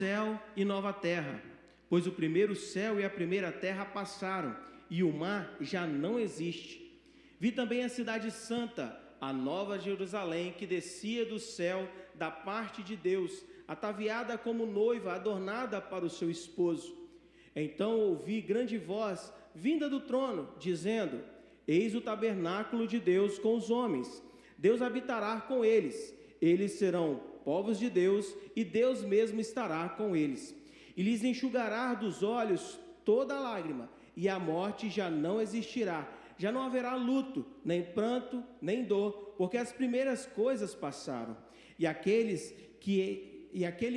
céu e nova terra, pois o primeiro céu e a primeira terra passaram, e o mar já não existe. Vi também a cidade santa, a nova Jerusalém, que descia do céu da parte de Deus, ataviada como noiva, adornada para o seu esposo. Então ouvi grande voz, vinda do trono, dizendo: Eis o tabernáculo de Deus com os homens. Deus habitará com eles. Eles serão povos de Deus, e Deus mesmo estará com eles. E lhes enxugará dos olhos toda lágrima, e a morte já não existirá. Já não haverá luto, nem pranto, nem dor, porque as primeiras coisas passaram. E aquele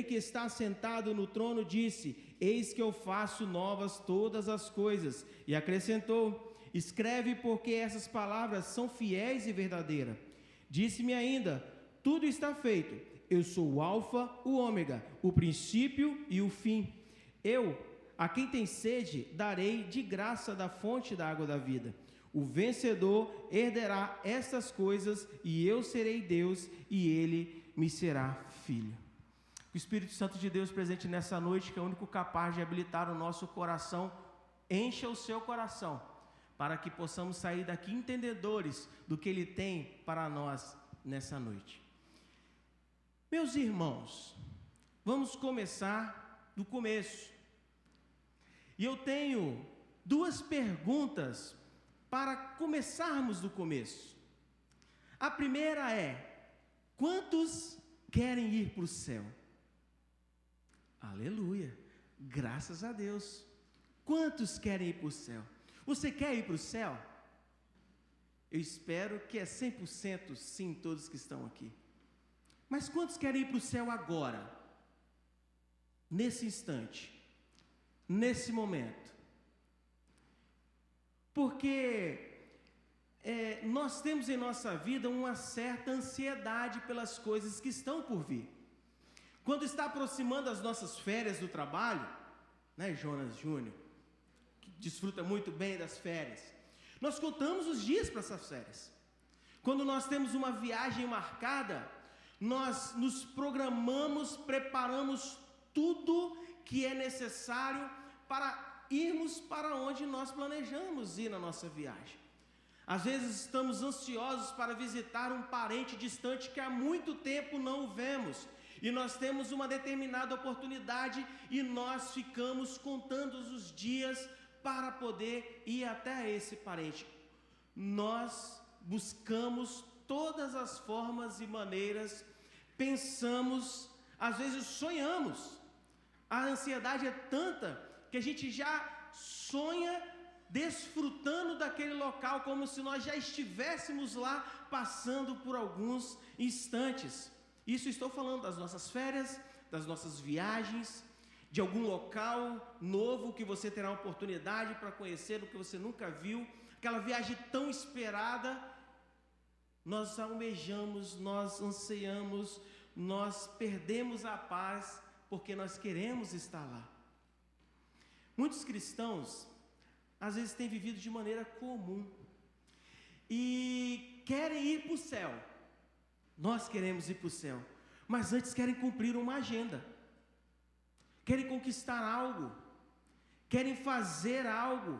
que está sentado no trono disse: Eis que eu faço novas todas as coisas. E acrescentou: Escreve, porque essas palavras são fiéis e verdadeiras. Disse-me ainda: Tudo está feito. Eu sou o Alfa, o Ômega, o princípio e o fim. Eu, a quem tem sede, darei de graça da fonte da água da vida. O vencedor herdará estas coisas, e eu serei Deus, e ele me será filho. O Espírito Santo de Deus presente nessa noite, que é o único capaz de habilitar o nosso coração, encha o seu coração, para que possamos sair daqui entendedores do que Ele tem para nós nessa noite. Meus irmãos, vamos começar do começo. E eu tenho duas perguntas para começarmos do começo. A primeira é: quantos querem ir para o céu? Aleluia, graças a Deus. Quantos querem ir para o céu? Você quer ir para o céu? Eu espero que é 100% sim, todos que estão aqui. Mas quantos querem ir para o céu agora? Nesse instante? Nesse momento? Porque nós temos em nossa vida uma certa ansiedade pelas coisas que estão por vir. Quando está aproximando as nossas férias do trabalho, né, Jonas Júnior, que desfruta muito bem das férias, nós contamos os dias para essas férias. Quando nós temos uma viagem marcada, nós nos programamos, preparamos tudo que é necessário para irmos para onde nós planejamos ir na nossa viagem. Às vezes estamos ansiosos para visitar um parente distante que há muito tempo não o vemos, e nós temos uma determinada oportunidade e nós ficamos contando os dias para poder ir até esse parente. Nós buscamos todas as formas e maneiras, pensamos, às vezes sonhamos. A ansiedade é tanta que a gente já sonha desfrutando daquele local como se nós já estivéssemos lá passando por alguns instantes. Isso estou falando das nossas férias, das nossas viagens, de algum local novo que você terá oportunidade para conhecer, o que você nunca viu, aquela viagem tão esperada. Nós almejamos, nós anseiamos, nós perdemos a paz porque nós queremos estar lá. Muitos cristãos, às vezes, têm vivido de maneira comum e querem ir para o céu. Nós queremos ir para o céu, mas antes querem cumprir uma agenda, querem conquistar algo, querem fazer algo,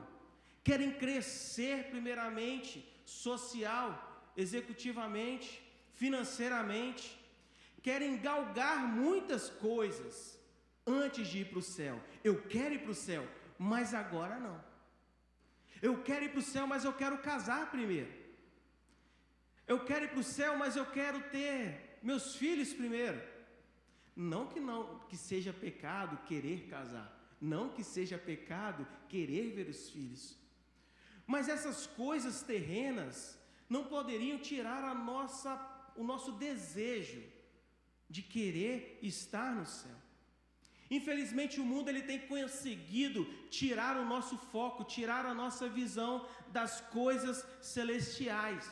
querem crescer primeiramente, social, executivamente, financeiramente, querem galgar muitas coisas antes de ir para o céu. Eu quero ir para o céu, mas agora não. Eu quero ir para o céu, mas eu quero casar primeiro. Eu quero ir para o céu, mas eu quero ter meus filhos primeiro. Não que seja pecado querer casar, não que seja pecado querer ver os filhos. Mas essas coisas terrenas não poderiam tirar o nosso desejo de querer estar no céu. Infelizmente o mundo ele tem conseguido tirar o nosso foco, tirar a nossa visão das coisas celestiais.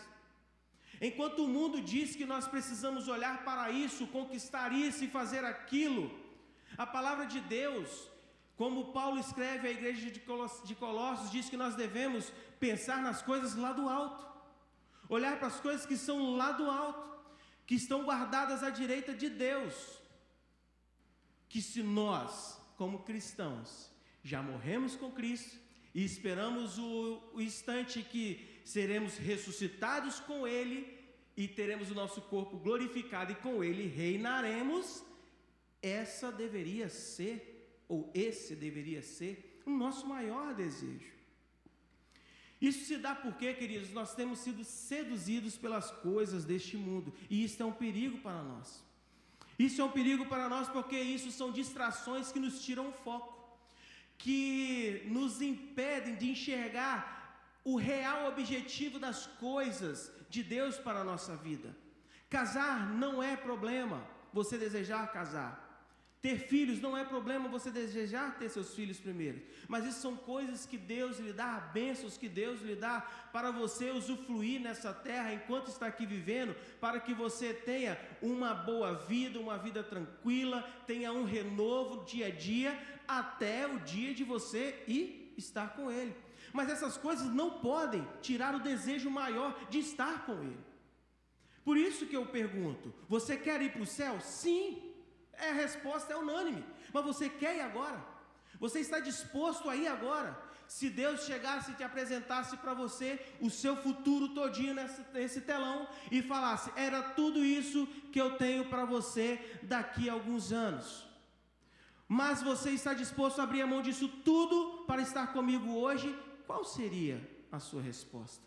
Enquanto o mundo diz que nós precisamos olhar para isso, conquistar isso e fazer aquilo, a palavra de Deus, como Paulo escreve à igreja de Colossos, diz que nós devemos pensar nas coisas lá do alto, olhar para as coisas que são lá do alto, que estão guardadas à direita de Deus, que se nós, como cristãos, já morremos com Cristo e esperamos o instante que seremos ressuscitados com Ele e teremos o nosso corpo glorificado e com Ele reinaremos, esse deveria ser o nosso maior desejo. Isso se dá porque, queridos, nós temos sido seduzidos pelas coisas deste mundo, e isso é um perigo para nós. Isso é um perigo para nós porque isso são distrações que nos tiram o foco, que nos impedem de enxergar o real objetivo das coisas de Deus para a nossa vida. Casar não é problema, você desejar casar. Ter filhos não é problema, você desejar ter seus filhos primeiro. Mas isso são coisas que Deus lhe dá, bênçãos que Deus lhe dá para você usufruir nessa terra enquanto está aqui vivendo, para que você tenha uma boa vida, uma vida tranquila, tenha um renovo dia a dia, até o dia de você ir estar com Ele. Mas essas coisas não podem tirar o desejo maior de estar com Ele. Por isso que eu pergunto, você quer ir para o céu? Sim. A resposta é unânime, mas você quer ir agora? Você está disposto a ir agora? Se Deus chegasse e te apresentasse para você o seu futuro todinho nesse telão e falasse, era tudo isso que eu tenho para você daqui a alguns anos, mas você está disposto a abrir a mão disso tudo para estar comigo hoje, qual seria a sua resposta?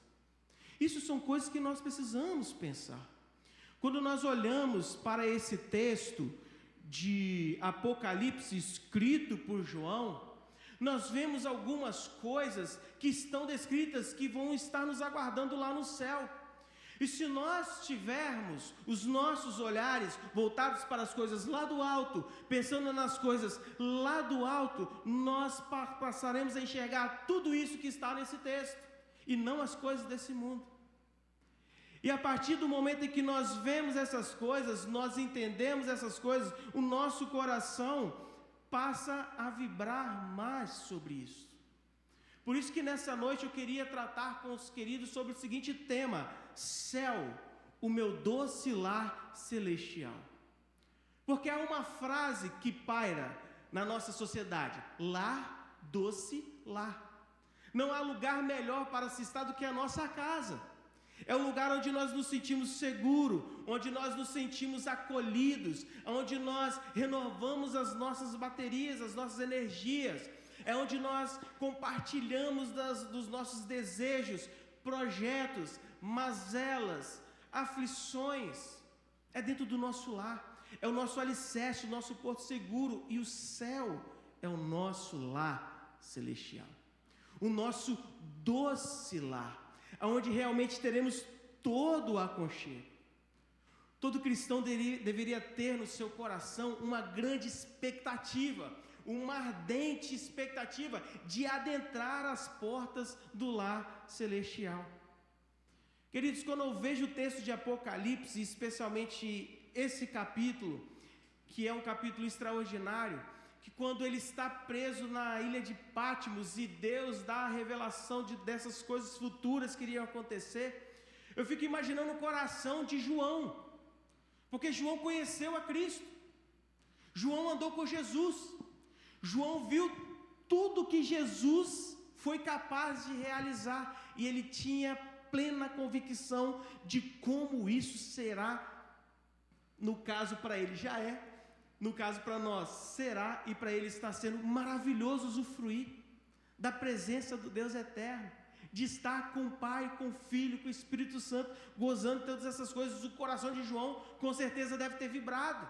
Isso são coisas que nós precisamos pensar. Quando nós olhamos para esse texto de Apocalipse escrito por João, nós vemos algumas coisas que estão descritas que vão estar nos aguardando lá no céu. E se nós tivermos os nossos olhares voltados para as coisas lá do alto, pensando nas coisas lá do alto, nós passaremos a enxergar tudo isso que está nesse texto e não as coisas desse mundo. E a partir do momento em que nós vemos essas coisas, nós entendemos essas coisas, o nosso coração passa a vibrar mais sobre isso. Por isso que nessa noite eu queria tratar com os queridos sobre o seguinte tema: céu, o meu doce lar celestial. Porque há uma frase que paira na nossa sociedade: lar, doce lar. Não há lugar melhor para se estar do que a nossa casa. É o lugar onde nós nos sentimos seguros, onde nós nos sentimos acolhidos, onde nós renovamos as nossas baterias, as nossas energias. É onde nós compartilhamos dos nossos desejos, projetos, mazelas, aflições. É dentro do nosso lar, é o nosso alicerce, o nosso porto seguro. E o céu é o nosso lar celestial, o nosso doce lar, onde realmente teremos todo o aconchego. Todo cristão deveria ter no seu coração uma grande expectativa, uma ardente expectativa de adentrar as portas do lar celestial. Queridos, quando eu vejo o texto de Apocalipse, especialmente esse capítulo, que é um capítulo extraordinário, que quando ele está preso na ilha de Patmos e Deus dá a revelação dessas coisas futuras que iriam acontecer, eu fico imaginando o coração de João, porque João conheceu a Cristo, João andou com Jesus, João viu tudo que Jesus foi capaz de realizar e ele tinha plena convicção de como isso será. No caso para ele já é, no caso para nós será, e para ele está sendo maravilhoso usufruir da presença do Deus eterno, de estar com o Pai, com o Filho, com o Espírito Santo, gozando de todas essas coisas. O coração de João com certeza deve ter vibrado,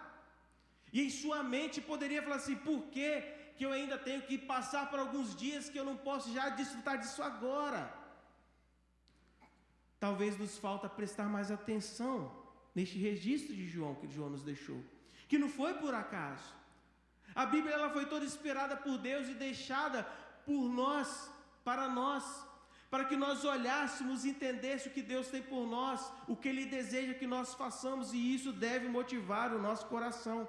e em sua mente poderia falar assim: por que eu ainda tenho que passar por alguns dias que eu não posso já desfrutar disso agora? Talvez nos falta prestar mais atenção neste registro de João, que João nos deixou, que não foi por acaso. A Bíblia ela foi toda inspirada por Deus e deixada por nós, para que nós olhássemos e entendêssemos o que Deus tem por nós, o que Ele deseja que nós façamos, e isso deve motivar o nosso coração.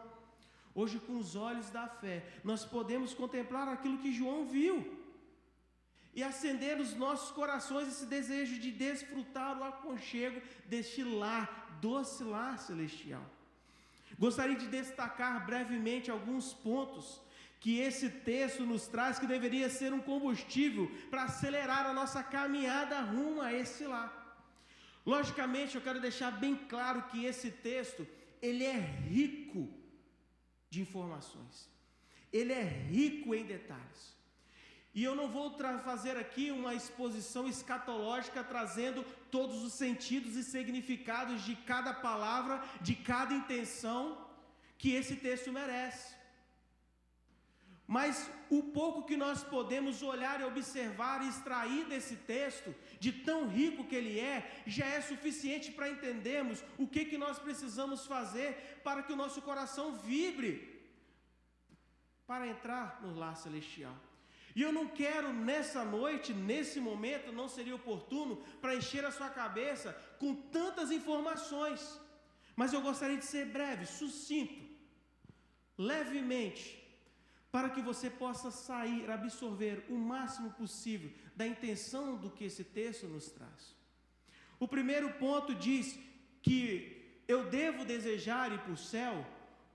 Hoje, com os olhos da fé, nós podemos contemplar aquilo que João viu e acender nos nossos corações esse desejo de desfrutar o aconchego deste lar, doce lar celestial. Gostaria de destacar brevemente alguns pontos que esse texto nos traz, que deveria ser um combustível para acelerar a nossa caminhada rumo a esse lar. Logicamente, eu quero deixar bem claro que esse texto, ele é rico de informações, ele é rico em detalhes. E eu não vou fazer aqui uma exposição escatológica trazendo todos os sentidos e significados de cada palavra, de cada intenção que esse texto merece. Mas o pouco que nós podemos olhar e observar e extrair desse texto, de tão rico que ele é, já é suficiente para entendermos o que nós precisamos fazer para que o nosso coração vibre para entrar no lar celestial. E eu não quero nessa noite, nesse momento, não seria oportuno para encher a sua cabeça com tantas informações, mas eu gostaria de ser breve, sucinto, levemente, para que você possa sair, absorver o máximo possível da intenção do que esse texto nos traz. O primeiro ponto diz que eu devo desejar ir para o céu,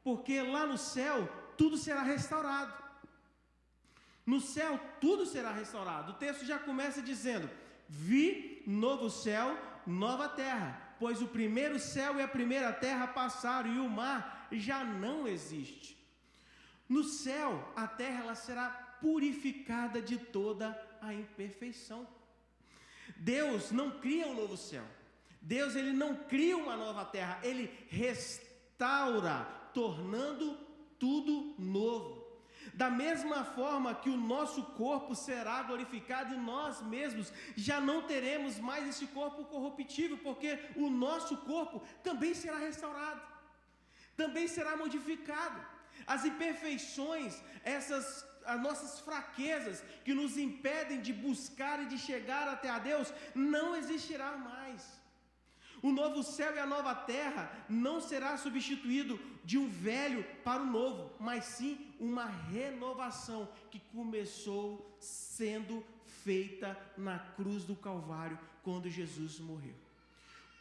porque lá no céu tudo será restaurado. No céu tudo será restaurado. O texto já começa dizendo: vi novo céu, nova terra, pois o primeiro céu e a primeira terra passaram e o mar já não existe. No céu, a terra ela será purificada de toda a imperfeição. Deus não cria um novo céu. Deus ele não cria uma nova terra, ele restaura, tornando tudo novo. Da mesma forma que o nosso corpo será glorificado e nós mesmos já não teremos mais esse corpo corruptível, porque o nosso corpo também será restaurado, também será modificado. As imperfeições, as nossas fraquezas que nos impedem de buscar e de chegar até a Deus, não existirá mais. O novo céu e a nova terra não será substituído de um velho para o novo, mas sim uma renovação que começou sendo feita na cruz do Calvário, quando Jesus morreu.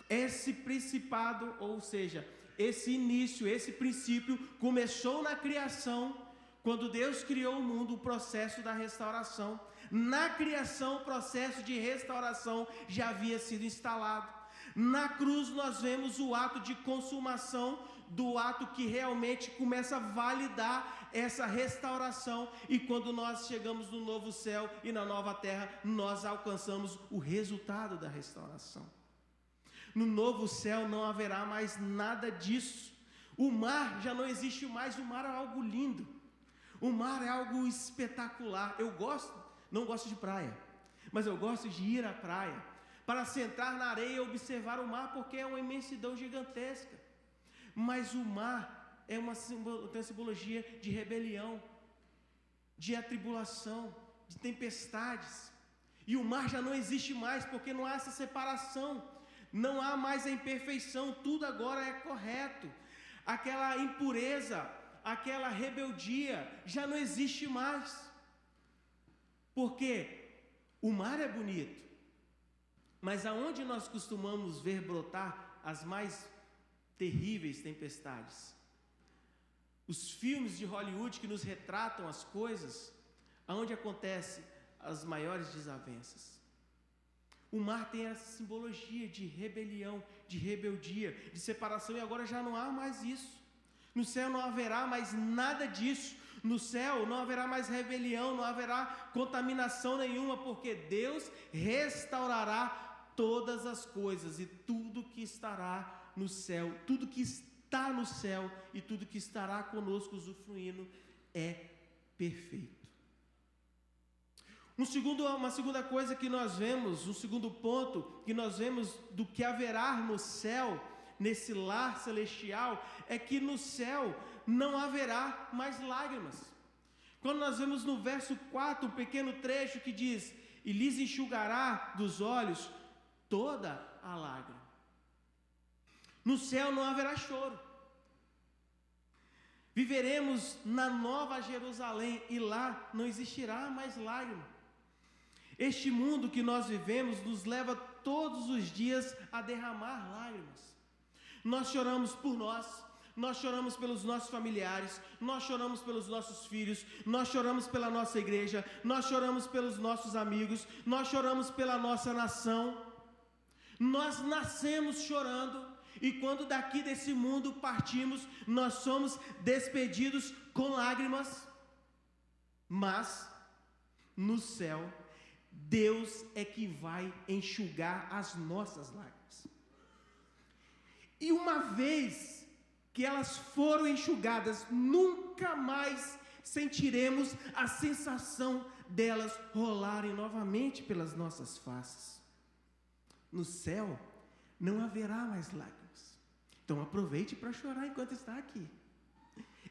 Esse principado, ou seja, esse início, esse princípio, começou na criação, quando Deus criou o mundo, o processo da restauração. Na criação, o processo de restauração já havia sido instalado. Na cruz nós vemos o ato de consumação, do ato que realmente começa a validar essa restauração, e quando nós chegamos no novo céu e na nova terra, nós alcançamos o resultado da restauração. No novo céu não haverá mais nada disso. O mar já não existe mais. O mar é algo lindo, o mar é algo espetacular. Eu não gosto de praia, mas eu gosto de ir à praia para sentar na areia e observar o mar, porque é uma imensidão gigantesca. Mas o mar tem uma simbologia de rebelião, de atribulação, de tempestades. E o mar já não existe mais, porque não há essa separação, não há mais a imperfeição, tudo agora é correto. Aquela impureza, aquela rebeldia já não existe mais, porque o mar é bonito, mas aonde nós costumamos ver brotar as mais terríveis tempestades? Os filmes de Hollywood que nos retratam as coisas, aonde acontecem as maiores desavenças. O mar tem essa simbologia de rebelião, de rebeldia, de separação, e agora já não há mais isso. No céu não haverá mais nada disso. No céu não haverá mais rebelião, não haverá contaminação nenhuma, porque Deus restaurará todas as coisas, e tudo que estará no céu, tudo que está no céu e tudo que estará conosco usufruindo é perfeito. Uma segunda coisa que nós vemos, um segundo ponto que nós vemos do que haverá no céu, nesse lar celestial, é que no céu não haverá mais lágrimas. Quando nós vemos no verso 4 um pequeno trecho que diz: e lhes enxugará dos olhos toda a lágrima. No céu não haverá choro. Viveremos na Nova Jerusalém e lá não existirá mais lágrima. Este mundo que nós vivemos nos leva todos os dias a derramar lágrimas. Nós choramos por nós, nós choramos pelos nossos familiares, nós choramos pelos nossos filhos, nós choramos pela nossa igreja, nós choramos pelos nossos amigos, nós choramos pela nossa nação. Nós nascemos chorando e quando daqui desse mundo partimos, nós somos despedidos com lágrimas, mas no céu, Deus é que vai enxugar as nossas lágrimas. E uma vez que elas foram enxugadas, nunca mais sentiremos a sensação delas rolarem novamente pelas nossas faces. No céu não haverá mais lágrimas. Então aproveite para chorar enquanto está aqui.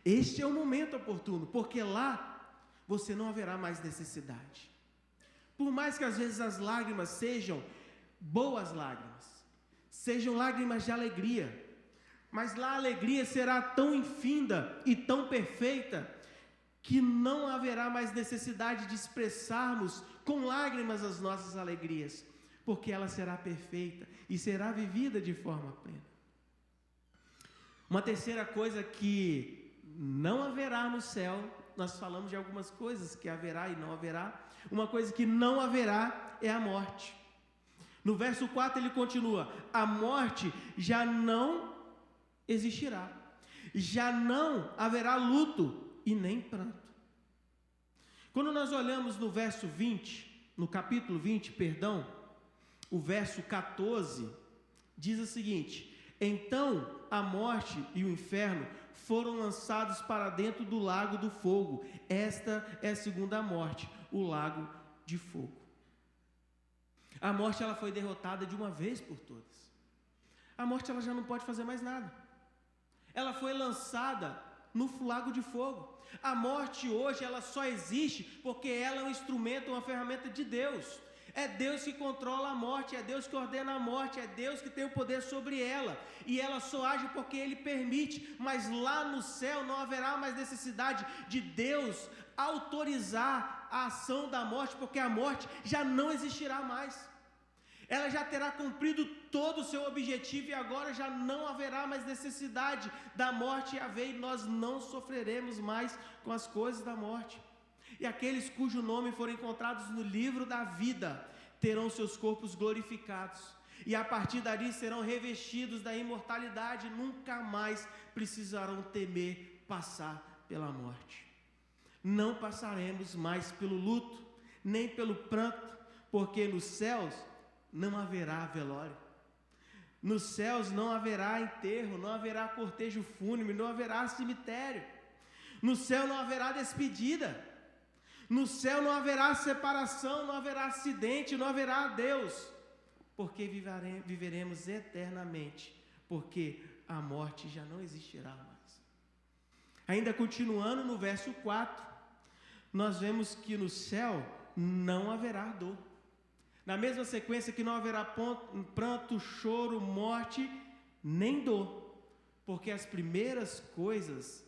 Este é o momento oportuno, porque lá você não haverá mais necessidade. Por mais que às vezes as lágrimas sejam boas lágrimas, sejam lágrimas de alegria, mas lá a alegria será tão infinda e tão perfeita que não haverá mais necessidade de expressarmos com lágrimas as nossas alegrias, porque ela será perfeita e será vivida de forma plena. Uma terceira coisa que não haverá no céu, nós falamos de algumas coisas que haverá e não haverá, uma coisa que não haverá é a morte. No verso 4 ele continua: a morte já não existirá, já não haverá luto e nem pranto. Quando nós olhamos no verso 20, no capítulo 20, perdão, o verso 14, diz o seguinte: então a morte e o inferno foram lançados para dentro do lago do fogo. Esta é a segunda morte, o lago de fogo. A morte ela foi derrotada de uma vez por todas. A morte ela já não pode fazer mais nada. Ela foi lançada no lago de fogo. A morte hoje ela só existe porque ela é um instrumento, uma ferramenta de Deus. É Deus que controla a morte, é Deus que ordena a morte, é Deus que tem o poder sobre ela. E ela só age porque Ele permite, mas lá no céu não haverá mais necessidade de Deus autorizar a ação da morte, porque a morte já não existirá mais. Ela já terá cumprido todo o seu objetivo e agora já não haverá mais necessidade da morte haver, e nós não sofreremos mais com as coisas da morte. E aqueles cujo nome foram encontrados no livro da vida terão seus corpos glorificados, e a partir dali serão revestidos da imortalidade, nunca mais precisarão temer passar pela morte. Não passaremos mais pelo luto, nem pelo pranto, porque nos céus não haverá velório. Nos céus não haverá enterro, não haverá cortejo fúnebre, não haverá cemitério. No céu não haverá despedida. No céu não haverá separação, não haverá acidente, não haverá adeus, porque viveremos eternamente, porque a morte já não existirá mais. Ainda continuando no verso 4, nós vemos que no céu não haverá dor. Na mesma sequência que não haverá pranto, choro, morte, nem dor, porque as primeiras coisas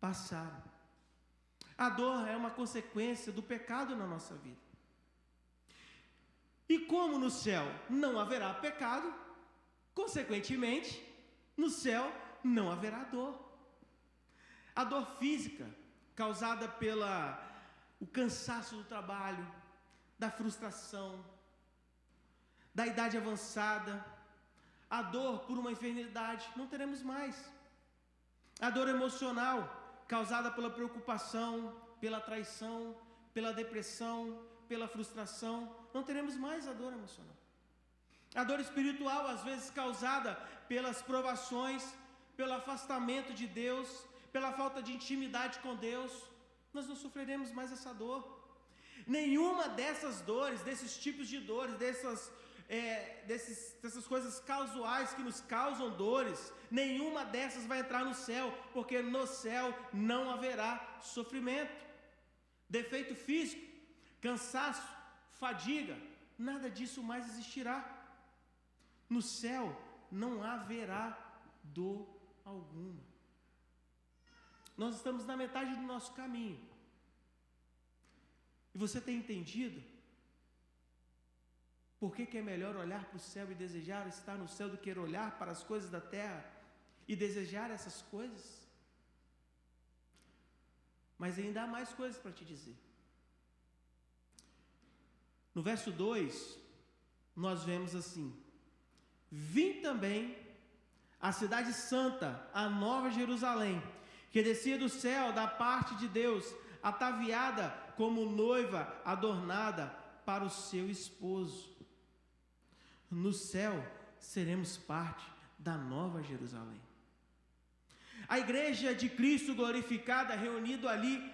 passaram. A dor é uma consequência do pecado na nossa vida. E como no céu não haverá pecado, consequentemente, no céu não haverá dor. A dor física, causada pelo cansaço do trabalho, da frustração, da idade avançada, a dor por uma enfermidade, não teremos mais. A dor emocional, causada pela preocupação, pela traição, pela depressão, pela frustração, não teremos mais a dor emocional. A dor espiritual, às vezes causada pelas provações, pelo afastamento de Deus, pela falta de intimidade com Deus, nós não sofreremos mais essa dor. Nenhuma dessas dores, desses tipos de dores, dessas coisas casuais que nos causam dores, nenhuma dessas vai entrar no céu, porque no céu não haverá sofrimento, defeito físico, cansaço, fadiga, nada disso mais existirá. No céu não haverá dor alguma. Nós estamos na metade do nosso caminho. E você tem entendido por que é melhor olhar para o céu e desejar estar no céu do que olhar para as coisas da terra e desejar essas coisas. Mas ainda há mais coisas para te dizer. No verso 2, nós vemos assim: vim também a cidade santa, a nova Jerusalém, que descia do céu da parte de Deus, ataviada como noiva adornada para o seu esposo. No céu seremos parte da nova Jerusalém. A igreja de Cristo glorificada, reunido ali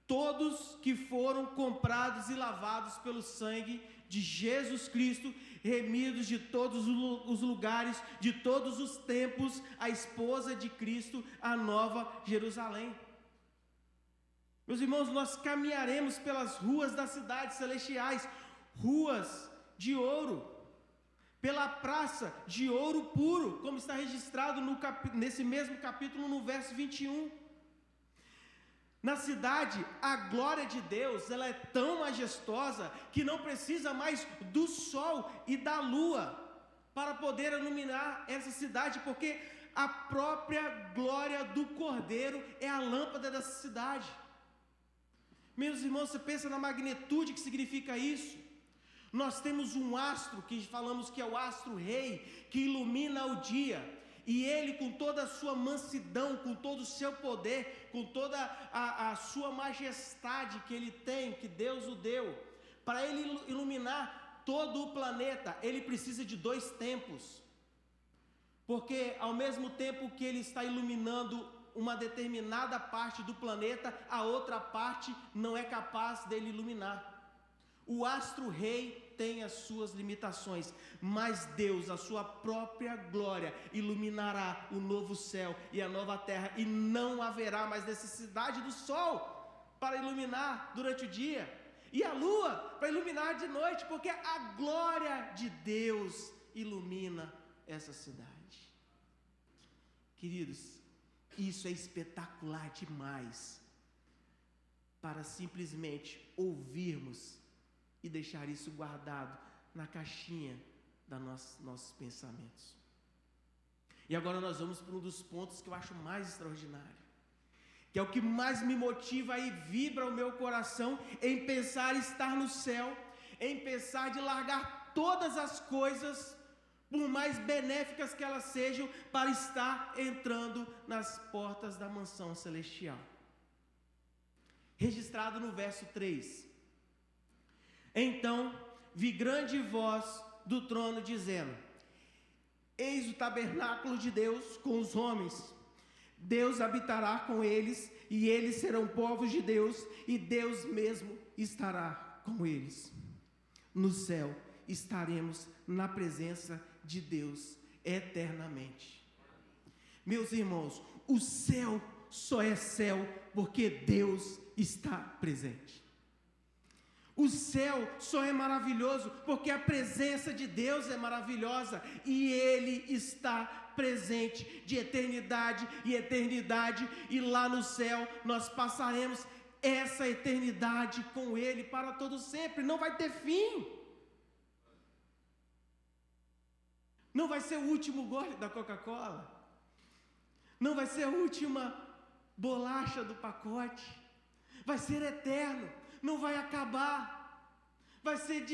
todos que foram comprados e lavados pelo sangue de Jesus Cristo, remidos de todos os lugares, de todos os tempos, a esposa de Cristo, a nova Jerusalém. Meus irmãos, nós caminharemos pelas ruas das cidades celestiais, ruas de ouro, pela praça de ouro puro, como está registrado nesse mesmo capítulo, no verso 21. Na cidade, a glória de Deus, ela é tão majestosa, que não precisa mais do sol e da lua para poder iluminar essa cidade, porque a própria glória do Cordeiro é a lâmpada dessa cidade. Meus irmãos, você pensa na magnitude que significa isso? Nós temos um astro, que falamos que é o astro rei, que ilumina o dia, e ele, com toda a sua mansidão, com todo o seu poder, com toda a sua majestade que ele tem, que Deus o deu, para ele iluminar todo o planeta, ele precisa de 2 tempos, porque ao mesmo tempo que ele está iluminando uma determinada parte do planeta, a outra parte não é capaz dele iluminar. O astro-rei tem as suas limitações, mas Deus, a sua própria glória, iluminará o novo céu e a nova terra, e não haverá mais necessidade do sol para iluminar durante o dia, e a lua para iluminar de noite, porque a glória de Deus ilumina essa cidade. Queridos, isso é espetacular demais, para simplesmente ouvirmos e deixar isso guardado na caixinha dos nossos pensamentos. E agora nós vamos para um dos pontos que eu acho mais extraordinário, que é o que mais me motiva e vibra o meu coração em pensar estar no céu, em pensar de largar todas as coisas, por mais benéficas que elas sejam, para estar entrando nas portas da mansão celestial. Registrado no verso 3. Então vi grande voz do trono dizendo: eis o tabernáculo de Deus com os homens. Deus habitará com eles, e eles serão povos de Deus, e Deus mesmo estará com eles. No céu estaremos na presença de Deus eternamente. Meus irmãos, o céu só é céu porque Deus está presente. O céu só é maravilhoso porque a presença de Deus é maravilhosa, e Ele está presente de eternidade e eternidade, e lá no céu nós passaremos essa eternidade com Ele para todo sempre. Não vai ter fim. Não vai ser o último gole da Coca-Cola, não vai ser a última bolacha do pacote, vai ser eterno, não vai acabar, vai ser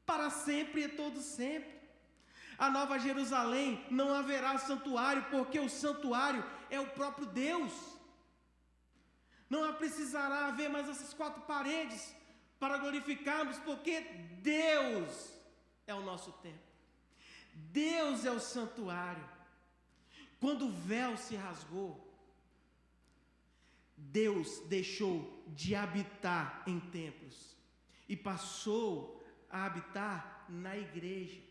para sempre e todo sempre. A nova Jerusalém não haverá santuário, porque o santuário é o próprio Deus. Não precisará haver mais essas 4 paredes para glorificarmos, porque Deus é o nosso templo. Deus é o santuário. Quando o véu se rasgou, Deus deixou de habitar em templos e passou a habitar na igreja.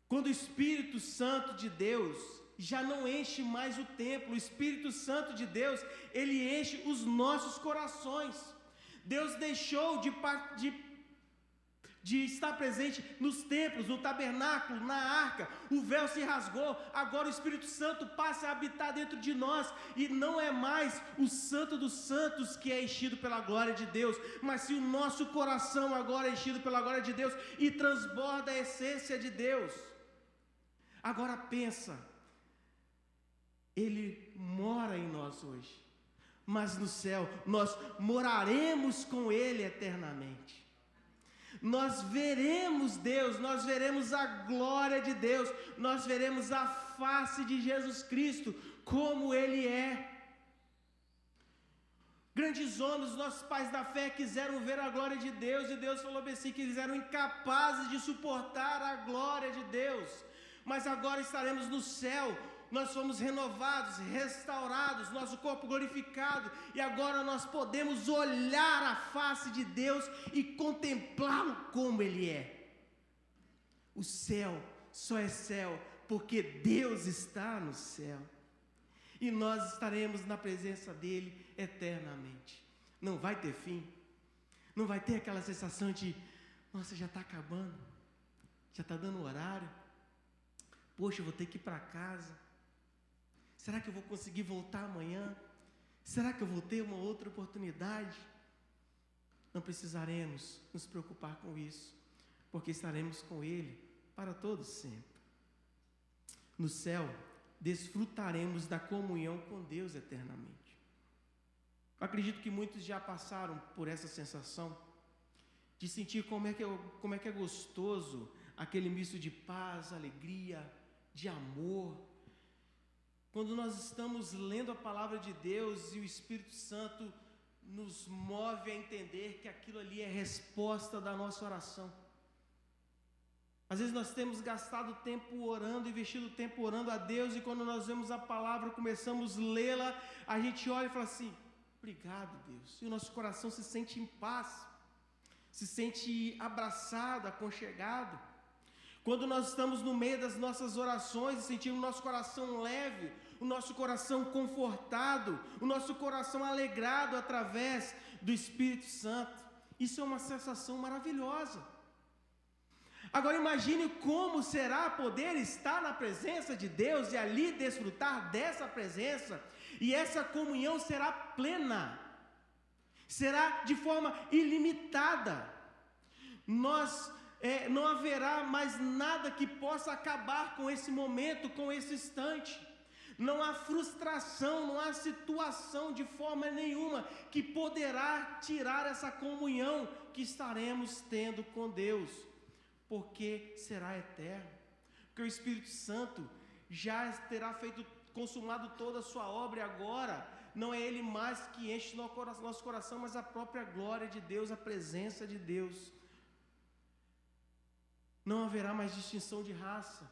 Quando o Espírito Santo de Deus já não enche mais o templo, o Espírito Santo de Deus, ele enche os nossos corações. Deus deixou de estar presente nos templos, no tabernáculo, na arca. O véu se rasgou, agora o Espírito Santo passa a habitar dentro de nós, e não é mais o Santo dos Santos que é enchido pela glória de Deus, mas se o nosso coração agora é enchido pela glória de Deus e transborda a essência de Deus. Agora pensa, Ele mora em nós hoje, mas no céu nós moraremos com Ele eternamente. Nós veremos Deus, nós veremos a glória de Deus, nós veremos a face de Jesus Cristo, como Ele é. Grandes homens, nossos pais da fé, quiseram ver a glória de Deus, e Deus falou assim, que eles eram incapazes de suportar a glória de Deus, mas agora estaremos no céu, nós fomos renovados, restaurados, nosso corpo glorificado, e agora nós podemos olhar a face de Deus e contemplá-lo como Ele é. O céu só é céu porque Deus está no céu, e nós estaremos na presença dEle eternamente. Não vai ter fim, não vai ter aquela sensação de, nossa, já está acabando, já está dando horário, poxa, eu vou ter que ir para casa, será que eu vou conseguir voltar amanhã? Será que eu vou ter uma outra oportunidade? Não precisaremos nos preocupar com isso, porque estaremos com Ele para todo sempre. No céu, desfrutaremos da comunhão com Deus eternamente. Eu acredito que muitos já passaram por essa sensação de sentir como é que é gostoso aquele misto de paz, alegria, de amor. Quando nós estamos lendo a palavra de Deus e o Espírito Santo nos move a entender que aquilo ali é resposta da nossa oração. Às vezes nós temos gastado tempo orando, investido tempo orando a Deus, e quando nós vemos a palavra, começamos a lê-la, a gente olha e fala assim, obrigado, Deus, e o nosso coração se sente em paz, se sente abraçado, aconchegado. Quando nós estamos no meio das nossas orações e sentimos o nosso coração leve, o nosso coração confortado, o nosso coração alegrado através do Espírito Santo, isso é uma sensação maravilhosa. Agora imagine como será poder estar na presença de Deus e ali desfrutar dessa presença, e essa comunhão será plena, será de forma ilimitada. Não haverá mais nada que possa acabar com esse momento, com esse instante. Não há frustração, não há situação de forma nenhuma que poderá tirar essa comunhão que estaremos tendo com Deus, porque será eterno, porque o Espírito Santo já terá consumado toda a sua obra, e agora não é Ele mais que enche nosso coração, mas a própria glória de Deus, a presença de Deus. Não haverá mais distinção de raça,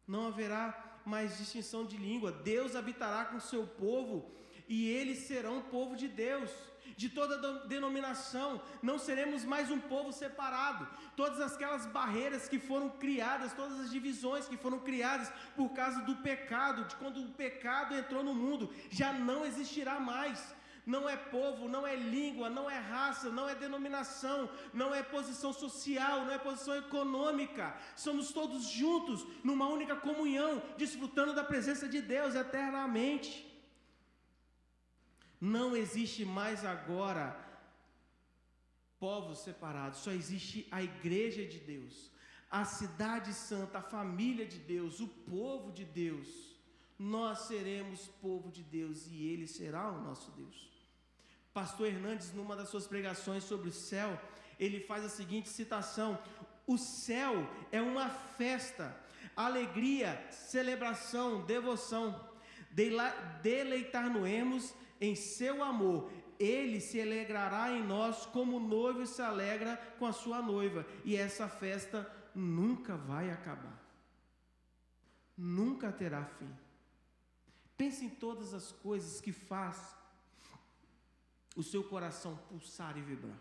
não haverá mais distinção de língua. Deus habitará com o seu povo, e eles serão povo de Deus, de toda denominação. Não seremos mais um povo separado. Todas aquelas barreiras que foram criadas, todas as divisões que foram criadas por causa do pecado, de quando o pecado entrou no mundo, já não existirá mais. Não é povo, não é língua, não é raça, não é denominação, não é posição social, não é posição econômica. Somos todos juntos numa única comunhão, desfrutando da presença de Deus eternamente. Não existe mais agora povos separados, só existe a igreja de Deus, a cidade santa, a família de Deus, o povo de Deus. Nós seremos povo de Deus e Ele será o nosso Deus. Pastor Hernandes, numa das suas pregações sobre o céu, ele faz a seguinte citação: o céu é uma festa, alegria, celebração, devoção, deleitar-nos-emos em seu amor, Ele se alegrará em nós como o noivo se alegra com a sua noiva, e essa festa nunca vai acabar, nunca terá fim. Pense em todas as coisas que faz o seu coração pulsar e vibrar.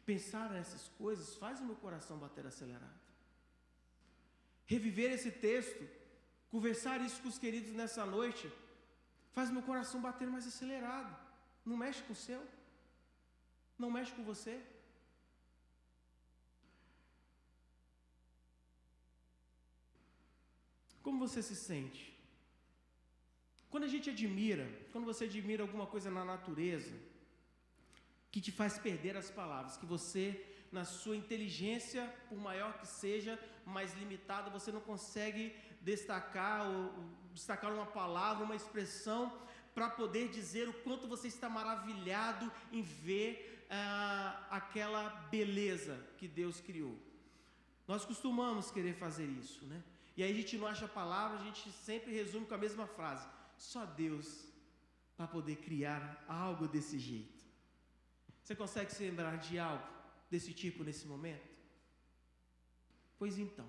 Pensar nessas coisas faz o meu coração bater acelerado. Reviver esse texto, conversar isso com os queridos nessa noite, faz meu coração bater mais acelerado. Não mexe com o seu? Não mexe com você? Como você se sente? Quando você admira alguma coisa na natureza, que te faz perder as palavras, que você, na sua inteligência, por maior que seja, mais limitada, você não consegue destacar uma palavra, uma expressão, para poder dizer o quanto você está maravilhado em ver aquela beleza que Deus criou. Nós costumamos querer fazer isso, né? E aí a gente não acha a palavra, a gente sempre resume com a mesma frase: só Deus para poder criar algo desse jeito. Você consegue se lembrar de algo desse tipo nesse momento? Pois então,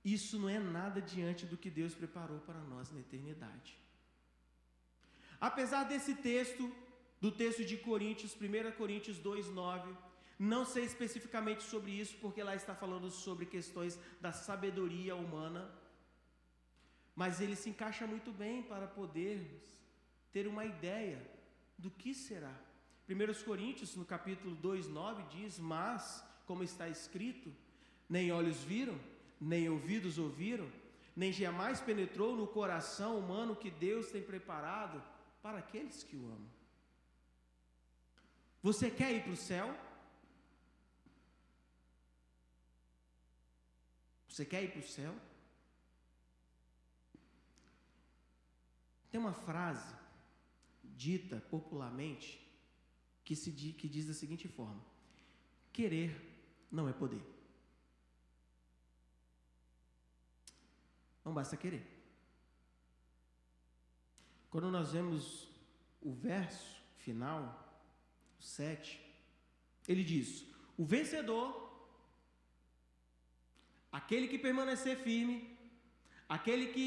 isso não é nada diante do que Deus preparou para nós na eternidade. Apesar desse texto, do texto de Coríntios, 1 Coríntios 2:9, não sei especificamente sobre isso, porque lá está falando sobre questões da sabedoria humana, mas ele se encaixa muito bem para podermos ter uma ideia do que será. 1 Coríntios, no capítulo 2:9, diz: mas, como está escrito, nem olhos viram, nem ouvidos ouviram, nem jamais penetrou no coração humano que Deus tem preparado para aqueles que o amam. Você quer ir para o céu? Você quer ir para o céu? Tem uma frase dita popularmente que diz da seguinte forma: querer não é poder. Não basta querer. Quando nós vemos o verso final, o 7, ele diz: o vencedor, aquele que permanecer firme, aquele que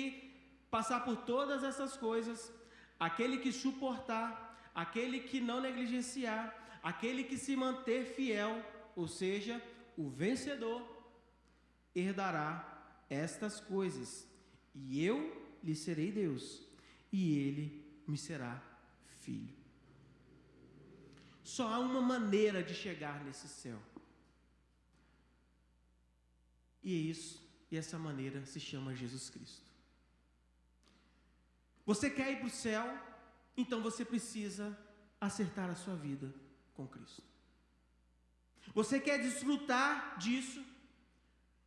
passar por todas essas coisas, aquele que suportar, aquele que não negligenciar, aquele que se manter fiel, ou seja, o vencedor, herdará estas coisas, e eu lhe serei Deus, e ele me será filho. Só há uma maneira de chegar nesse céu. E essa maneira se chama Jesus Cristo. Você quer ir para o céu? Então você precisa acertar a sua vida com Cristo. Você quer desfrutar disso?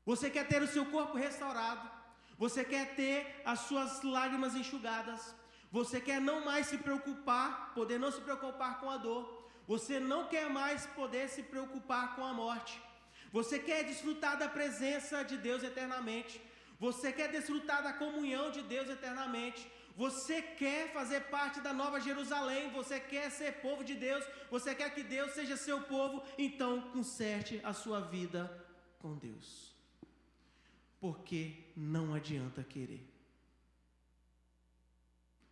Você quer ter o seu corpo restaurado? Você quer ter as suas lágrimas enxugadas? Você quer não mais se preocupar, poder não se preocupar com a dor? Você não quer mais poder se preocupar com a morte? Você quer desfrutar da presença de Deus eternamente? Você quer desfrutar da comunhão de Deus eternamente? Você quer fazer parte da Nova Jerusalém? Você quer ser povo de Deus? Você quer que Deus seja seu povo? Então conserte a sua vida com Deus. Porque não adianta querer.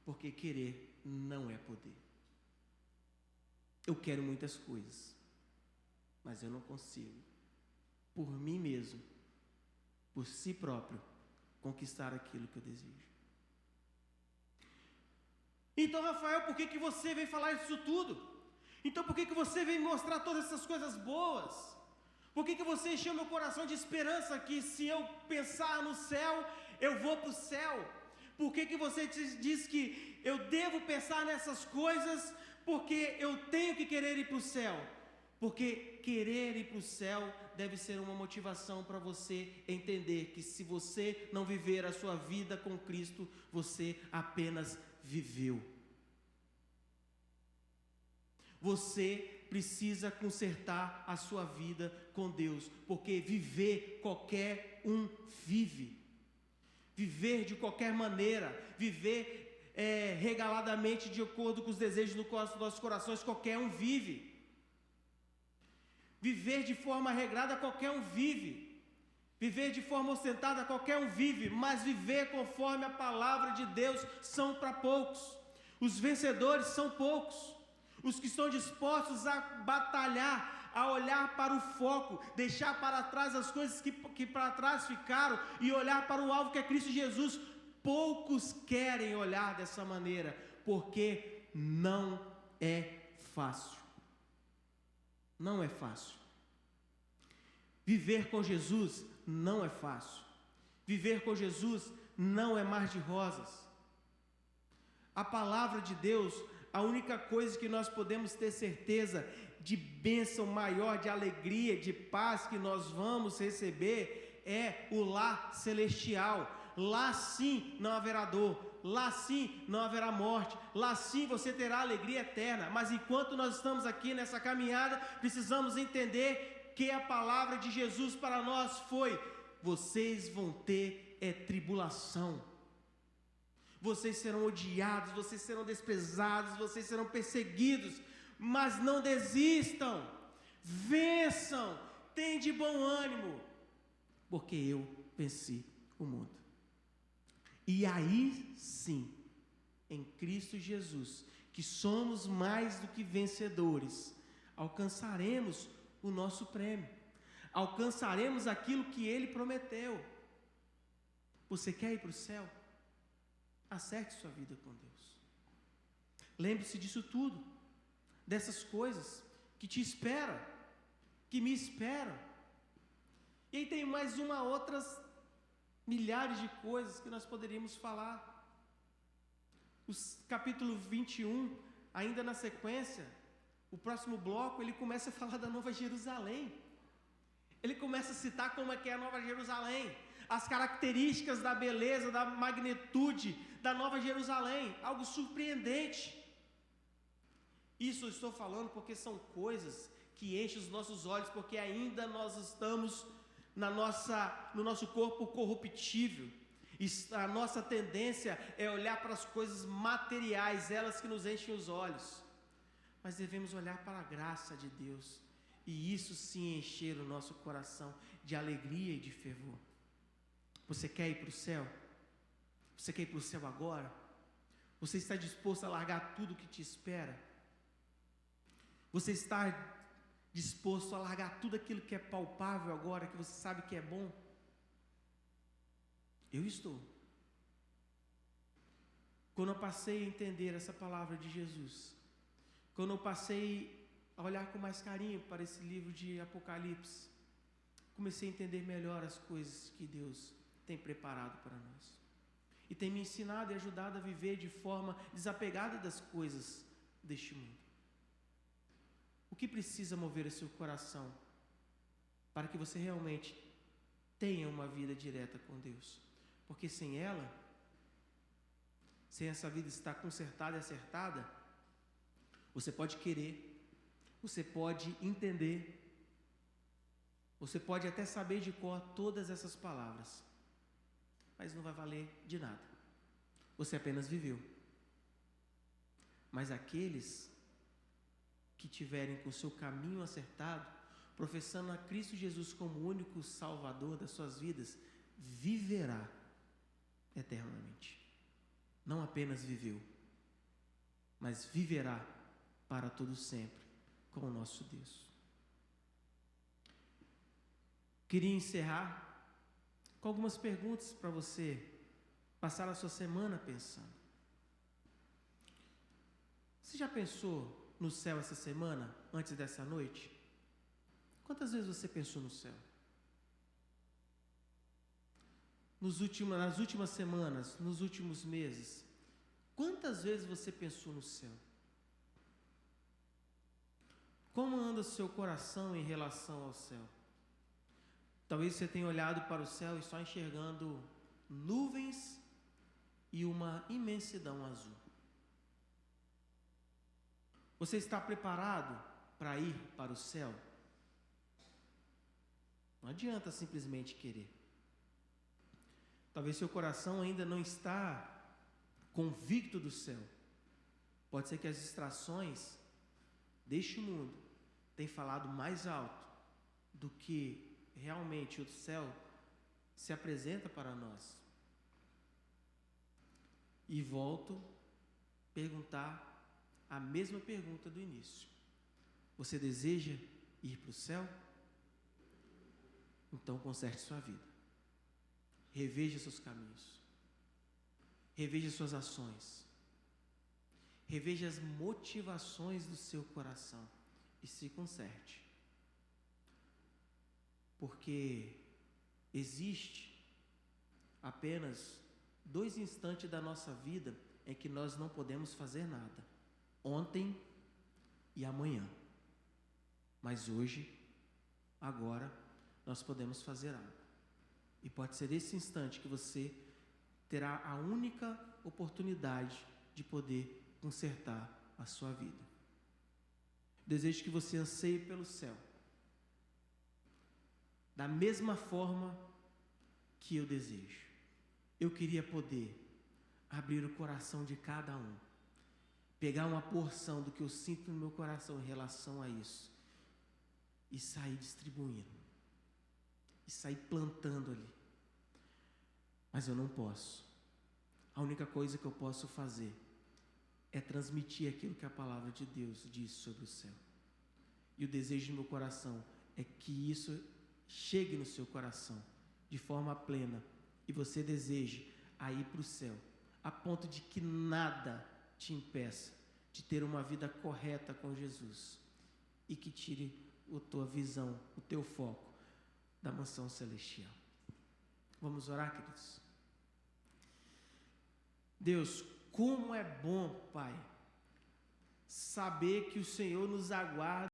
Porque querer não é poder. Eu quero muitas coisas, mas eu não consigo, por mim mesmo, por si próprio, conquistar aquilo que eu desejo. Então, Rafael, por que você vem falar isso tudo? Então, por que você vem mostrar todas essas coisas boas? Por que você encheu meu coração de esperança que se eu pensar no céu, eu vou para o céu? Por que você diz que eu devo pensar nessas coisas porque eu tenho que querer ir para o céu? Porque querer ir para o céu deve ser uma motivação para você entender que se você não viver a sua vida com Cristo, você apenas viveu. Você precisa consertar a sua vida com Deus, porque viver qualquer um vive. Viver de qualquer maneira, viver regaladamente de acordo com os desejos dos nossos corações, qualquer um vive. Viver de forma regrada, qualquer um vive. Viver de forma ostentada, qualquer um vive. Mas viver conforme a palavra de Deus são para poucos. Os vencedores são poucos. Os que estão dispostos a batalhar, a olhar para o foco, deixar para trás as coisas que para trás ficaram e olhar para o alvo que é Cristo Jesus. Poucos querem olhar dessa maneira, porque não é fácil. Não é fácil. Viver com Jesus não é fácil. Viver com Jesus não é mar de rosas. A palavra de Deus, a única coisa que nós podemos ter certeza de bênção maior, de alegria, de paz que nós vamos receber, é o lar celestial. Lá sim não haverá dor, lá sim não haverá morte, lá sim você terá alegria eterna. Mas enquanto nós estamos aqui nessa caminhada, precisamos entender que a palavra de Jesus para nós foi: vocês vão ter tribulação, vocês serão odiados, vocês serão desprezados, vocês serão perseguidos, mas não desistam, vençam, tenham de bom ânimo, porque eu venci o mundo. E aí sim, em Cristo Jesus, que somos mais do que vencedores, alcançaremos o nosso prêmio, alcançaremos aquilo que Ele prometeu. Você quer ir para o céu? Acerte sua vida com Deus. Lembre-se disso tudo, dessas coisas que te esperam, que me esperam. E aí tem mais outras milhares de coisas que nós poderíamos falar. O capítulo 21, ainda na sequência, o próximo bloco, ele começa a falar da Nova Jerusalém. Ele começa a citar como é que é a Nova Jerusalém, as características da beleza, da magnitude da Nova Jerusalém, algo surpreendente. Isso eu estou falando porque são coisas que enchem os nossos olhos, porque ainda nós estamos no nosso corpo corruptível. A nossa tendência é olhar para as coisas materiais, elas que nos enchem os olhos. Mas devemos olhar para a graça de Deus, e isso sim encher o nosso coração de alegria e de fervor. Você quer ir para o céu? Você quer ir para o céu agora? Você está disposto a largar tudo que te espera? Você está disposto a largar tudo aquilo que é palpável agora, que você sabe que é bom? Eu estou. Quando eu passei a entender essa palavra de Jesus, quando eu passei a olhar com mais carinho para esse livro de Apocalipse, comecei a entender melhor as coisas que Deus tem preparado para nós. E tem me ensinado e ajudado a viver de forma desapegada das coisas deste mundo. O que precisa mover o seu coração para que você realmente tenha uma vida direta com Deus? Porque sem ela, sem essa vida estar consertada e acertada, você pode querer, você pode entender, você pode até saber de cor todas essas palavras, mas não vai valer de nada. Você apenas viveu. Mas aqueles que tiverem com o seu caminho acertado, professando a Cristo Jesus como o único Salvador das suas vidas, viverá eternamente. Não apenas viveu, mas viverá para todo sempre com o nosso Deus. Queria encerrar com algumas perguntas para você passar a sua semana pensando. Você já pensou no céu essa semana, antes dessa noite? Quantas vezes você pensou no céu? Nas últimas semanas, nos últimos meses, quantas vezes você pensou no céu? Como anda o seu coração em relação ao céu? Talvez você tenha olhado para o céu e só enxergando nuvens e uma imensidão azul. Você está preparado para ir para o céu? Não adianta simplesmente querer. Talvez seu coração ainda não está convicto do céu. Pode ser que as distrações deste mundo tenham falado mais alto do que realmente o céu se apresenta para nós. E volto a perguntar a mesma pergunta do início. Você deseja ir para o céu? Então conserte sua vida. Reveja seus caminhos. Reveja suas ações. Reveja as motivações do seu coração e se conserte. Porque existe apenas 2 instantes da nossa vida em que nós não podemos fazer nada: ontem e amanhã. Mas hoje, agora, nós podemos fazer algo. E pode ser nesse instante que você terá a única oportunidade de poder consertar a sua vida. Desejo que você anseie pelo céu, da mesma forma que eu desejo. Eu queria poder abrir o coração de cada um, pegar uma porção do que eu sinto no meu coração em relação a isso e sair distribuindo, e sair plantando ali. Mas eu não posso. A única coisa que eu posso fazer é transmitir aquilo que a palavra de Deus diz sobre o céu. E o desejo do meu coração é que isso chegue no seu coração de forma plena e você deseje a ir para o céu, a ponto de que nada te impeça de ter uma vida correta com Jesus e que tire a tua visão, o teu foco da mansão celestial. Vamos orar, queridos? Deus, como é bom, Pai, saber que o Senhor nos aguarda